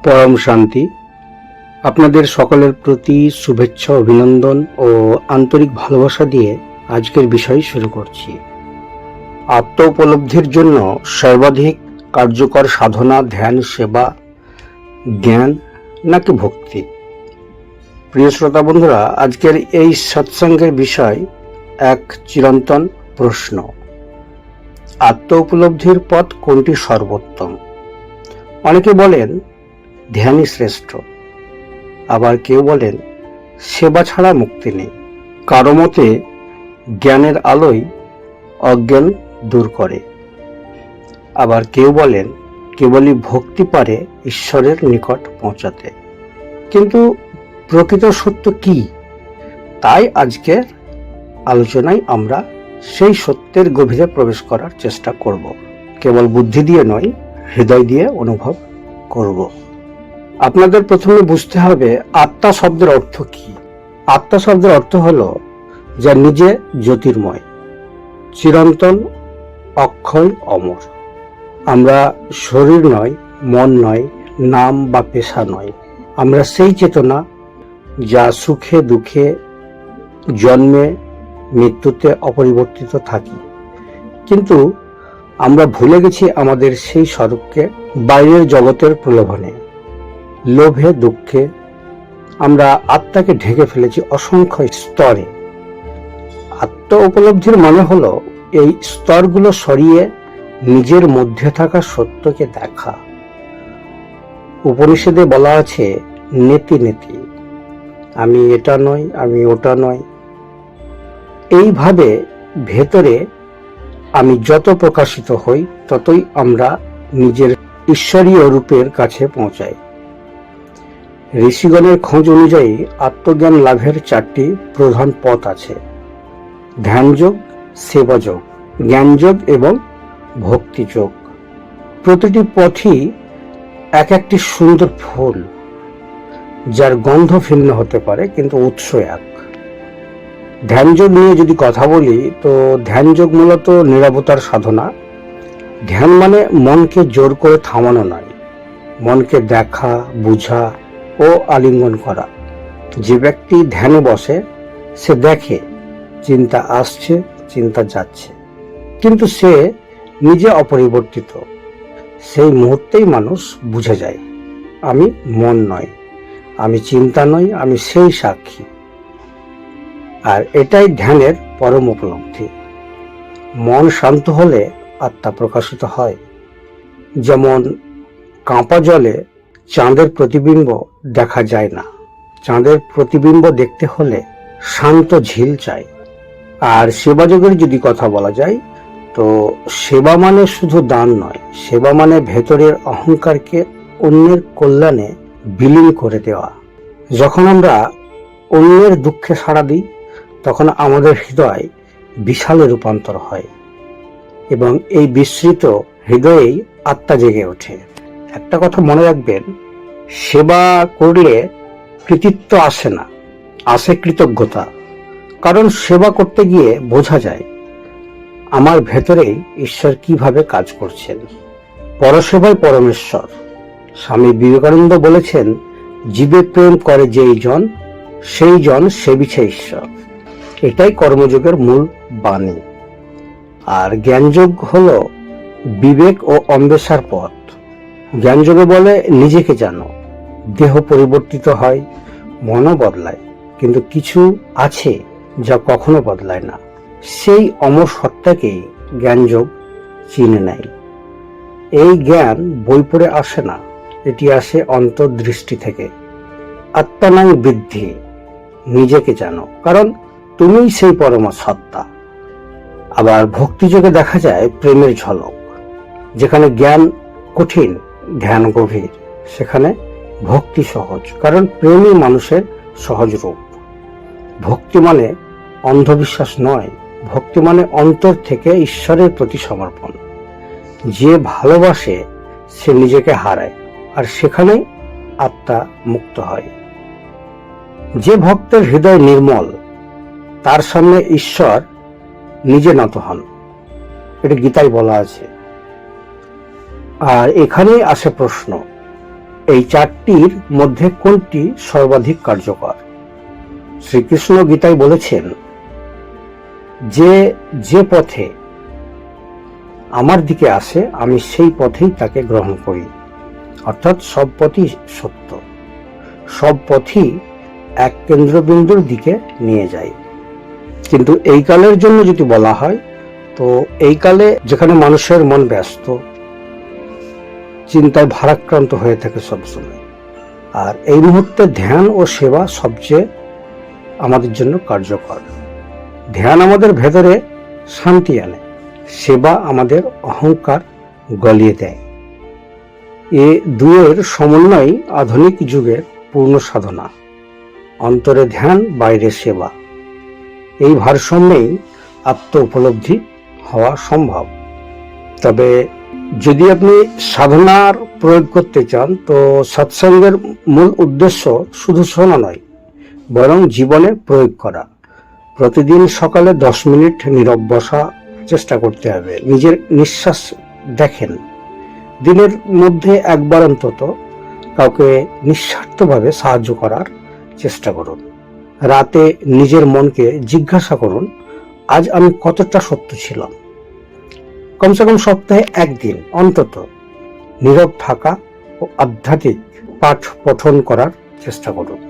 পরম শান্তি। আপনাদের সকলের প্রতি শুভেচ্ছা, অভিনন্দন ও আন্তরিক ভালোবাসা দিয়ে আজকের বিষয় শুরু করছি। আত্ম উপলব্ধির জন্য সর্বাধিক কার্যকর সাধনা ধ্যান, সেবা, জ্ঞান নাকি ভক্তি? প্রিয় শ্রোতা বন্ধুরা, আজকের এই সৎসঙ্গের বিষয় এক চিরন্তন প্রশ্ন। আত্ম উপলব্ধির পথ কোনটি সর্বোত্তম? অনেকে বলেন ধ্যানই শ্রেষ্ঠ, আবার কেউ বলেন সেবা ছাড়া মুক্তি নেই। কারো মতে জ্ঞানের আলোই অজ্ঞান দূর করে, আবার কেউ বলেন কেবলই ভক্তি পারে ঈশ্বরের নিকট পৌঁছাতে। কিন্তু প্রকৃত সত্য কি? তাই আজকের আলোচনায় আমরা সেই সত্যের গভীরে প্রবেশ করার চেষ্টা করব। কেবল বুদ্ধি দিয়ে নয়, হৃদয় দিয়ে অনুভব করব। আপনাদের প্রথমে বুঝতে হবে আত্মা শব্দের অর্থ কি। আত্মা শব্দের অর্থ হলো যা নিজে জ্যোতির্ময়, চিরন্তন, অক্ষয়, অমর। আমরা শরীর নয়, মন নয়, নাম বা পেশা নয়। আমরা সেই চেতনা যা সুখে দুঃখে, জন্মে মৃত্যুতে অপরিবর্তিত থাকি। কিন্তু আমরা ভুলে গেছি আমাদের সেই স্বরূপকে। বাইরের জগতের প্রলোভনে, লোভে, দুঃখে আমরা আত্মাকে ঢেকে ফেলেছি অসংখ্য স্তরে। আত্ম উপলব্ধির মানে হলো এই স্তরগুলো সরিয়ে নিজের মধ্যে থাকা সত্যকে দেখা। উপনিষদে বলা আছে নেতি নেতি, আমি এটা নই, আমি ওটা নই। এইভাবে ভেতরে আমি যত প্রকাশিত হই ততই আমরা নিজের ঈশ্বরীয় রূপের কাছে পৌঁছাই। ঋষিগণের খোঁজ অনুযায়ী আত্মজ্ঞান লাভের 4টি প্রধান পথ আছে: ধ্যানযোগ, সেবাযোগ, জ্ঞানযোগ এবং ভক্তিযোগ। প্রতিটি পথই এক একটি সুন্দর ফুল, যার গন্ধ ভিন্ন হতে পারে কিন্তু উৎস এক। ধ্যানযোগ নিয়ে যদি কথা বলি, তো ধ্যানযোগ মূলত নীরবতার সাধনা। ধ্যান মানে মনকে জোর করে থামানো নয়, মনকে দেখা, বুঝা ও আলিঙ্গন করা। যে ব্যক্তি ধ্যানে বসে সে দেখে চিন্তা আসছে, চিন্তা যাচ্ছে, কিন্তু সে নিজে অপরিবর্তিত। সেই মুহূর্তেই মানুষ বুঝে যায় আমি মন নয়, আমি চিন্তা নই, আমি সেই সাক্ষী। আর এটাই ধ্যানের পরম উপলব্ধি। মন শান্ত হলে আত্মা প্রকাশিত হয়। যেমন কাঁপা জলে চাঁদের প্রতিবিম্ব দেখা যায় না। চাঁদের প্রতিবিম্ব দেখতে হলে শান্ত ঝিল চাই। আর সেবাযোগের যদি কথা বলা যায়, তো সেবা মানে শুধু দান নয়, সেবা মানে ভেতরের অহংকারকে অন্যের কল্যাণে বিলীন করে দেওয়া। যখন আমরা অন্যের দুঃখে সাড়া দিই, তখন আমাদের হৃদয় বিশালে রূপান্তর হয় এবং এই বিস্মৃত হৃদয়েই আত্মা জেগে ওঠে। একটা কথা মনে রাখবেন, সেবা করলে কৃতিত্ব আসে না, আসে কৃতজ্ঞতা। কারণ সেবা করতে গিয়ে বোঝা যায় আমার ভেতরেই ঈশ্বর কিভাবে কাজ করছেন। পরসেবাই পরমেশ্বর। স্বামী বিবেকানন্দ বলেছেন, জীবে প্রেম করে যেই জন, সেই জন সেবিছে ঈশ্বর। এটাই কর্মযোগের মূল বাণী। আর জ্ঞানযোগ হলো বিবেক ও অন্বেষার পথ। জ্ঞানযোগে বলে নিজেকে জানো। দেহ পরিবর্তিত হয়, মনও বদলায়, কিন্তু কিছু আছে যা কখনো বদলায় না। সেই অমর সত্তাকেই জ্ঞানযোগ চিনে নেয়। এই জ্ঞান বই পড়ে আসে না, এটি আসে অন্তর্দৃষ্টি থেকে। আত্মানাং বৃদ্ধি, নিজেকে জানো, কারণ তুমিই সেই পরম সত্তা। আবার ভক্তিযোগে দেখা যায় প্রেমের ঝলক। যেখানে জ্ঞান কঠিন, ধ্যান গভীর, সেখানে ভক্তি সহজ, কারণ প্রেমই মানুষের সহজ রূপ। ভক্তি মানে অন্ধবিশ্বাস নয়, ভক্তি মানে অন্তর থেকে ঈশ্বরের প্রতি সমর্পণ। যে ভালোবাসে সে নিজেকে হারায়, আর সেখানেই আত্মা মুক্ত হয়। যে ভক্তের হৃদয় নির্মল, তার সামনে ঈশ্বর নিজে নত হন। এটা গীতায় বলা আছে। আর এখানেই আসে প্রশ্ন, এই চারটির মধ্যে কোনটি সর্বাধিক কার্যকর? শ্রীকৃষ্ণ গীতায় বলেছেন, যে পথে আমার দিকে আসে আমি সেই পথেই তাকে গ্রহণ করি। অর্থাৎ সব পথই সত্য, সব পথই এক কেন্দ্রবিন্দুর দিকে নিয়ে যায়। কিন্তু এই কালের জন্য যদি বলা হয়, তো এই কালে যেখানে মানুষের মন ব্যস্ত, চিন্তায় ভারাক্রান্ত হয়ে থাকে সবসময়, আর এই মুহূর্তে ধ্যান ও সেবা সবচেয়ে আমাদের জন্য কার্যকর। ধ্যান আমাদের ভেতরে শান্তি আনে, সেবা আমাদের অহংকার গলিয়ে দেয়। এ দুয়ের সমন্বয় আধুনিক যুগের পূর্ণ সাধনা। অন্তরে ধ্যান, বাইরে সেবা, এই ভারসাম্যেই আত্ম উপলব্ধি হওয়া সম্ভব। তবে যদি আপনি সাধনার প্রয়োগ করতে চান, তো সৎসঙ্গের মূল উদ্দেশ্য শুধু শোনা নয়, বরং জীবনে প্রয়োগ করা। প্রতিদিন সকালে 10 মিনিট নীরব বসা চেষ্টা করতে হবে। নিজের নিঃশ্বাস দেখেন। দিনের মধ্যে একবার অন্তত কাউকে নিঃস্বার্থভাবে সাহায্য করার চেষ্টা করুন। রাতে নিজের মনকে জিজ্ঞাসা করুন, আজ আমি কতটা সত্য ছিলাম। কমসে কম সপ্তাহে একদিন অন্তত নীরব থাকা ও আধ্যাত্মিক পাঠ পঠন করার চেষ্টা করুন।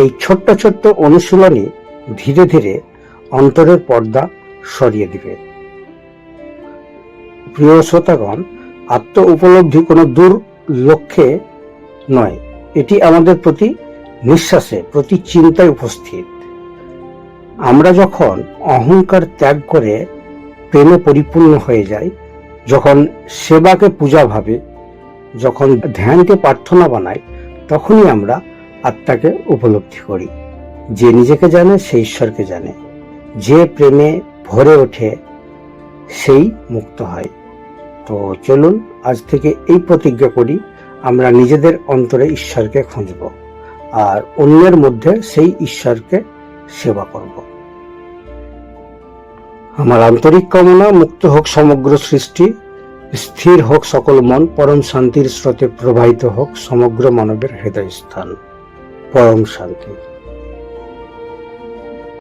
এই ছোট্ট ছোট্ট অনুশীলনী ধীরে ধীরে অন্তরের পর্দা সরিয়ে দিবে। প্রিয় শ্রোতাগণ, আত্ম উপলব্ধি কোনো দূর লক্ষ্যে নয়, এটি আমাদের প্রতি নিঃশ্বাসে, প্রতি চিন্তায় উপস্থিত। আমরা যখন অহংকার ত্যাগ করে প্রেমে পরিপূর্ণ হয়ে যাই, যখন সেবাকে পূজা ভাবে, যখন ধ্যানকে প্রার্থনা বানাই, তখনই আমরা আত্মাকে উপলব্ধি করি। যে নিজেকে জানে সে ঈশ্বরকে জানে। যে প্রেমে ভরে ওঠে সেই মুক্ত হয়। তো চলুন আজ থেকে এই প্রতিজ্ঞা করি, আমরা নিজেদের অন্তরে ঈশ্বরকে খুঁজব আর অন্যের মধ্যে সেই ঈশ্বরকে সেবা করব। আমার আন্তরিক কামনা, মুক্ত হোক সমগ্র সৃষ্টি, স্থির হোক সকল মন, পরম শান্তির স্রোতে প্রবাহিত হোক সমগ্র মানবের হৃদয় স্থান। পরম শান্তি।